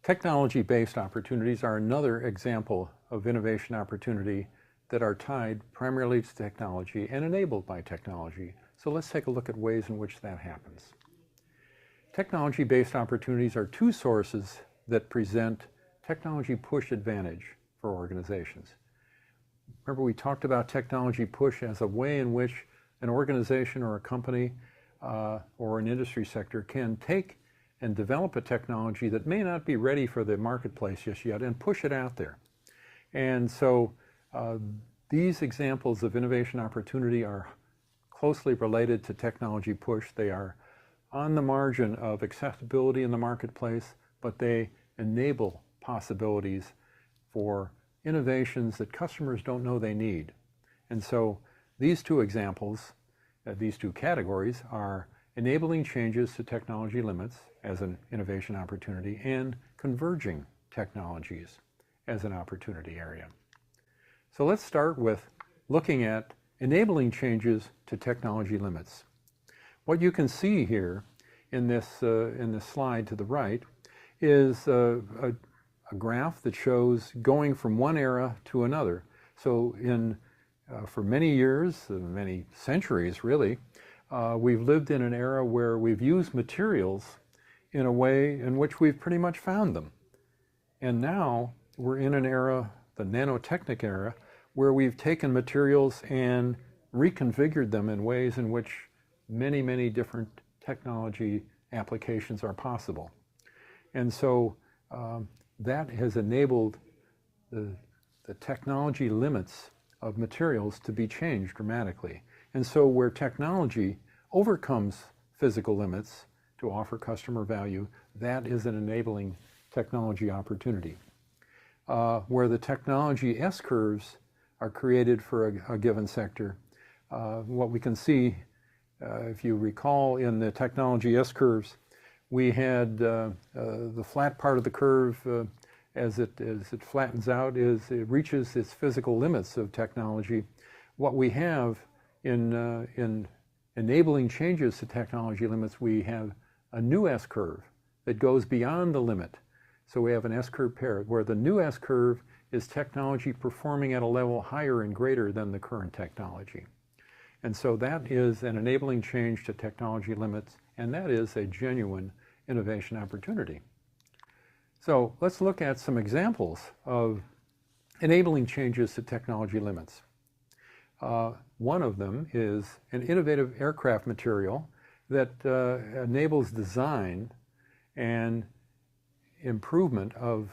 Technology-based opportunities are another example of innovation opportunity that are tied primarily to technology and enabled by technology. So let's take a look at ways in which that happens. Technology-based opportunities are two sources that present technology push advantage for organizations. Remember, we talked about technology push as a way in which an organization or a company or an industry sector can take and develop a technology that may not be ready for the marketplace just yet and push it out there. And so these examples of innovation opportunity are closely related to technology push. They are on the margin of accessibility in the marketplace, but they enable possibilities for innovations that customers don't know they need. And so these two examples, these two categories are enabling changes to technology limits as an innovation opportunity and converging technologies as an opportunity area. So let's start with looking at enabling changes to technology limits. What you can see here in this slide to the right is a graph that shows going from one era to another. So for many years, many centuries really, we've lived in an era where we've used materials in a way in which we've pretty much found them. And now we're in an era, the nanotechnic era, where we've taken materials and reconfigured them in ways in which many, many different technology applications are possible. And so that has enabled the technology limits of materials to be changed dramatically. And so where technology overcomes physical limits to offer customer value, that is an enabling technology opportunity. Where the technology S-curves are created for a given sector, what we can see, if you recall in the technology S-curves, we had the flat part of the curve as it flattens out it reaches its physical limits of technology. What we have in enabling changes to technology limits, we have a new S-curve that goes beyond the limit. So we have an S-curve pair where the new S-curve is technology performing at a level higher and greater than the current technology. And so that is an enabling change to technology limits, and that is a genuine innovation opportunity. So let's look at some examples of enabling changes to technology limits. One of them is an innovative aircraft material that enables design and improvement of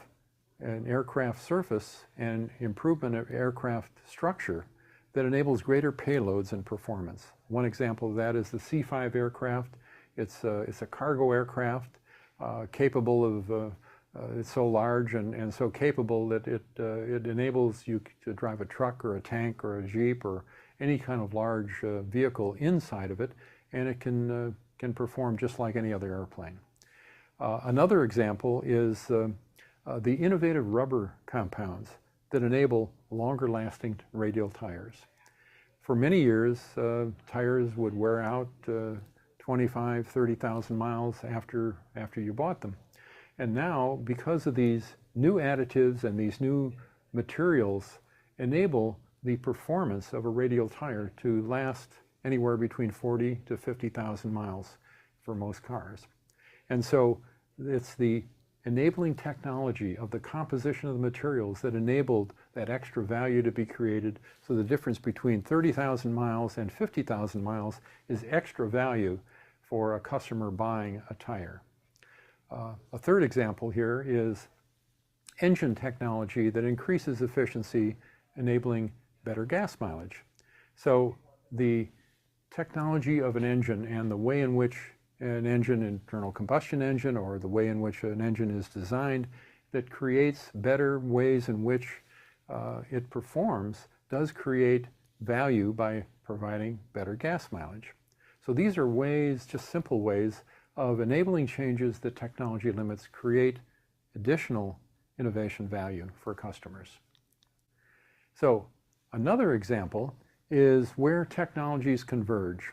an aircraft surface and improvement of aircraft structure that enables greater payloads and performance. One example of that is the C-5 aircraft. It's a cargo aircraft capable of, it's so large and so capable that it enables you to drive a truck or a tank or a Jeep or any kind of large vehicle inside of it, and it can perform just like any other airplane. Another example is the innovative rubber compounds that enable longer lasting radial tires. For many years, tires would wear out 25, 30,000 miles after you bought them. And now, because of these new additives and these new materials, enable the performance of a radial tire to last anywhere between 40 to 50,000 miles for most cars. And so it's the enabling technology of the composition of the materials that enabled that extra value to be created. So the difference between 30,000 miles and 50,000 miles is extra value for a customer buying a tire. A third example here is engine technology that increases efficiency, enabling better gas mileage. So the technology of an engine and the way in which an engine, internal combustion engine, or the way in which an engine is designed, that creates better ways in which it performs, does create value by providing better gas mileage. So these are ways, just simple ways, of enabling changes that technology limits create additional innovation value for customers. So another example is where technologies converge.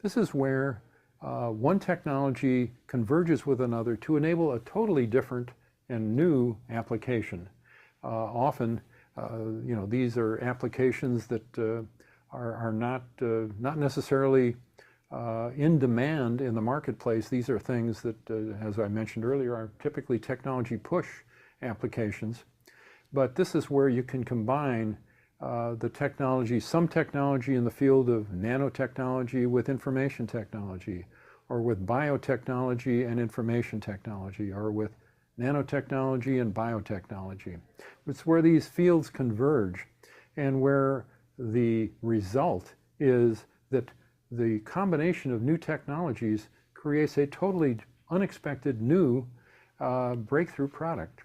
This is where one technology converges with another to enable a totally different and new application. Often, these are applications that are not necessarily in demand in the marketplace. These are things that, as I mentioned earlier, are typically technology push applications. But this is where you can combine the technology, some technology in the field of nanotechnology with information technology, or with biotechnology and information technology, or with nanotechnology and biotechnology. It's where these fields converge and where the result is that the combination of new technologies creates a totally unexpected new breakthrough product.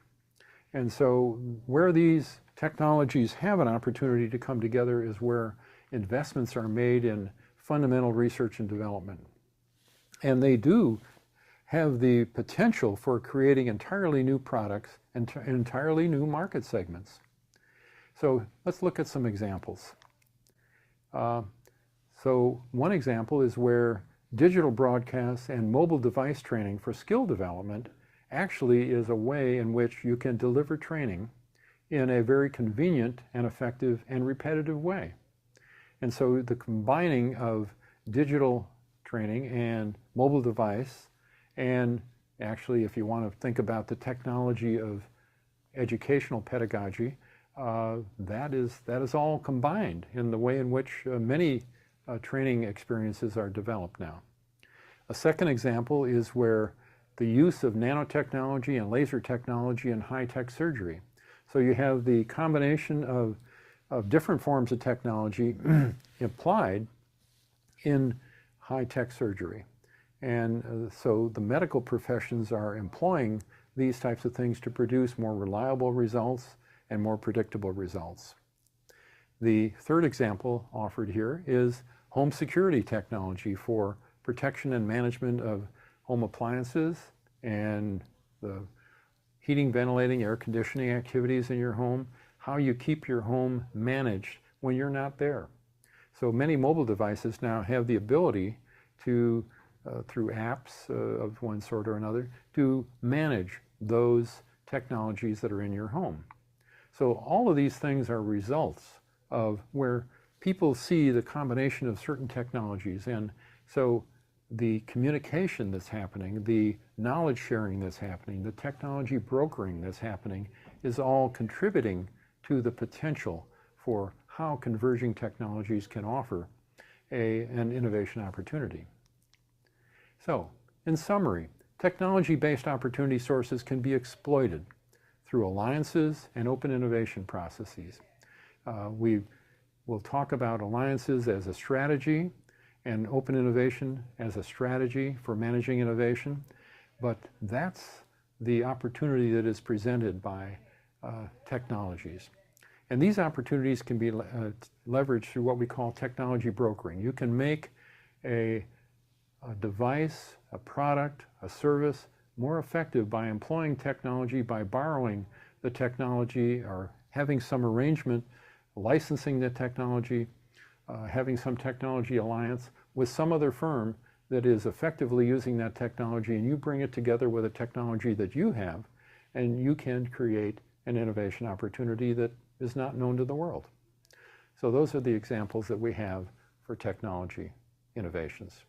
And so where these technologies have an opportunity to come together is where investments are made in fundamental research and development. And they do have the potential for creating entirely new products and entirely new market segments. So let's look at some examples. So one example is where digital broadcasts and mobile device training for skill development actually is a way in which you can deliver training in a very convenient and effective and repetitive way. And so the combining of digital training and mobile device, and actually if you want to think about the technology of educational pedagogy, that is all combined in the way in which many training experiences are developed now. A second example is where the use of nanotechnology and laser technology in high-tech surgery. So you have the combination of different forms of technology applied in high-tech surgery. And so the medical professions are employing these types of things to produce more reliable results and more predictable results. The third example offered here is home security technology for protection and management of home appliances and the heating, ventilating, air conditioning activities in your home, how you keep your home managed when you're not there. So many mobile devices now have the ability to, through apps of one sort or another, to manage those technologies that are in your home. So all of these things are results of where people see the combination of certain technologies. And so the communication that's happening, the knowledge sharing that's happening, the technology brokering that's happening is all contributing to the potential for how converging technologies can offer an innovation opportunity. So, in summary, technology-based opportunity sources can be exploited through alliances and open innovation processes. We will talk about alliances as a strategy and open innovation as a strategy for managing innovation, but that's the opportunity that is presented by technologies. And these opportunities can be leveraged through what we call technology brokering. You can make a device, a product, a service more effective by employing technology, by borrowing the technology or having some arrangement, licensing the technology, having some technology alliance with some other firm that is effectively using that technology, and you bring it together with a technology that you have, and you can create an innovation opportunity that is not known to the world. So those are the examples that we have for technology innovations.